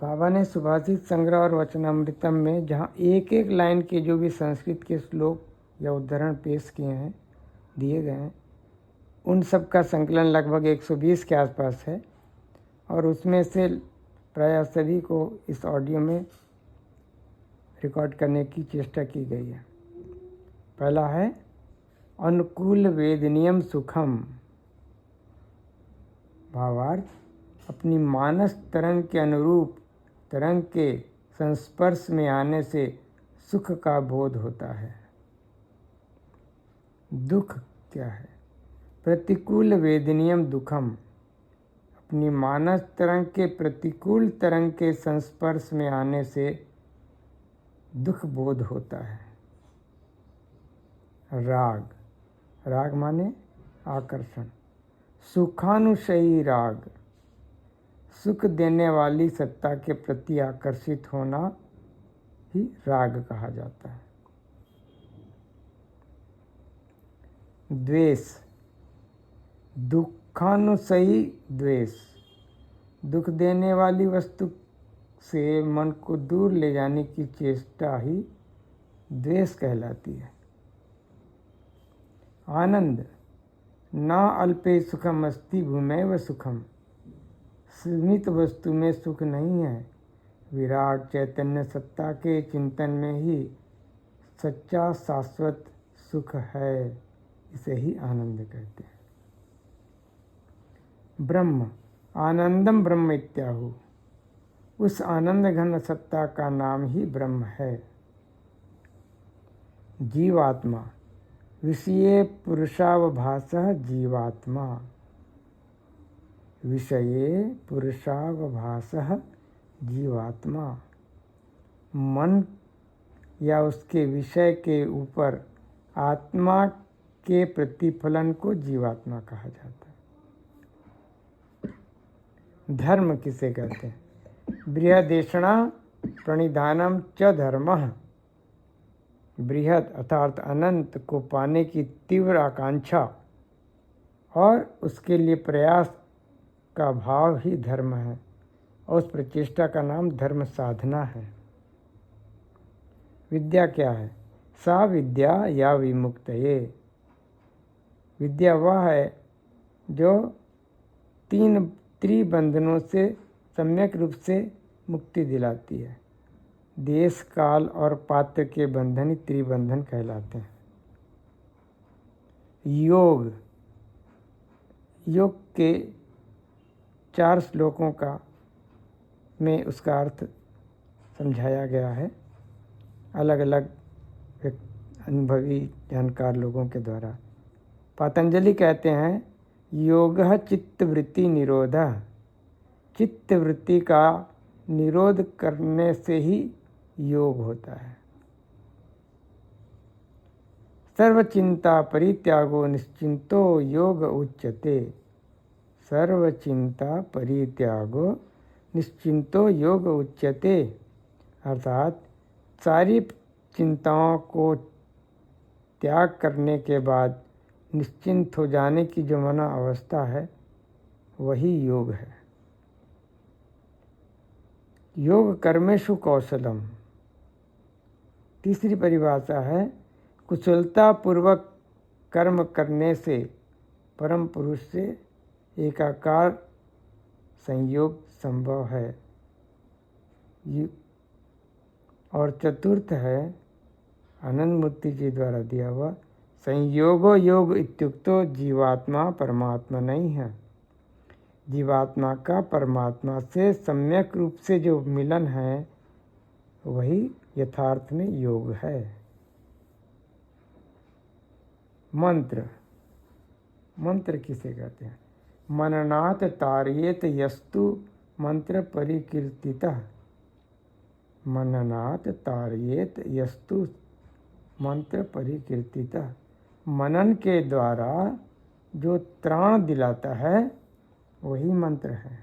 बाबा ने सुभाषित संग्रह और वचनामृतम में जहाँ एक एक लाइन के जो भी संस्कृत के श्लोक या उदाहरण पेश किए हैं, दिए गए हैं, उन सब का संकलन लगभग 120 के आसपास है और उसमें से प्रायः सभी को इस ऑडियो में रिकॉर्ड करने की चेष्टा की गई है। पहला है अनुकूल वेदनियम सुखम, भावार्थ अपनी मानस तरंग के अनुरूप तरंग के संस्पर्श में आने से सुख का बोध होता है। दुख क्या है? प्रतिकूल वेदनियम दुखम, अपनी मानस तरंग के प्रतिकूल तरंग के संस्पर्श में आने से दुख बोध होता है। राग, राग माने आकर्षण, सुखानुशयी राग, सुख देने वाली सत्ता के प्रति आकर्षित होना ही राग कहा जाता है। द्वेष, दुखानुशयी द्वेष, दुख देने वाली वस्तु से मन को दूर ले जाने की चेष्टा ही द्वेष कहलाती है। आनंद, ना अल्पे सुखम अस्ति भूमैव सुखम, सीमित वस्तु में सुख नहीं है, विराट चैतन्य सत्ता के चिंतन में ही सच्चा शाश्वत सुख है, इसे ही आनंद कहते हैं। ब्रह्म, आनंदम ब्रह्म इत्याहु, उस आनंद घन सत्ता का नाम ही ब्रह्म है। जीवात्मा, विषये पुरुषावभासः जीवात्मा, विषये पुरुषावभासः जीवात्मा, मन या उसके विषय के ऊपर आत्मा के प्रतिफलन को जीवात्मा कहा जाता है। धर्म किसे कहते हैं? बृहदेषणा प्रणिधानम च धर्मः, बृहद अर्थात अनंत को पाने की तीव्र आकांक्षा और उसके लिए प्रयास का भाव ही धर्म है और उस प्रचेष्टा का नाम धर्म साधना है। विद्या क्या है? सा विद्या या विमुक्तये, विद्या वह है जो तीन त्रिबंधनों से सम्यक रूप से मुक्ति दिलाती है। देश, काल और पात्र के बंधन ही त्रिबंधन कहलाते हैं। योग, योग के 4 श्लोकों का में उसका अर्थ समझाया गया है अलग अलग अनुभवी जानकार लोगों के द्वारा। पतंजलि कहते हैं योगः चित्तवृत्ति निरोधः, चित्तवृत्ति का निरोध करने से ही योग होता है। सर्वचिंता परित्यागो निश्चिंतो योग उच्यते, सर्वचिंता परित्यागो निश्चिंतो योग उच्यते, अर्थात सारी चिंताओं को त्याग करने के बाद निश्चिंत हो जाने की जो मना अवस्था है वही योग है। योग कर्मेषु कौशलम, तीसरी परिभाषा है कुशलता पूर्वक कर्म करने से परम पुरुष से एकाकार संयोग संभव है। और चतुर्थ है आनंद मूर्ति जी द्वारा दिया हुआ संयोगो योग इत्युक्तो जीवात्मा परमात्मा नहीं है। जीवात्मा का परमात्मा से सम्यक रूप से जो मिलन है वही यथार्थ में योग है। मंत्र, मंत्र किसे कहते हैं? मननात् तारयेत यस्तु मंत्र परिकीर्तितः, मननात् तारयेत यस्तु मंत्र परिकीर्तितः, मनन के द्वारा जो त्राण दिलाता है वही मंत्र है।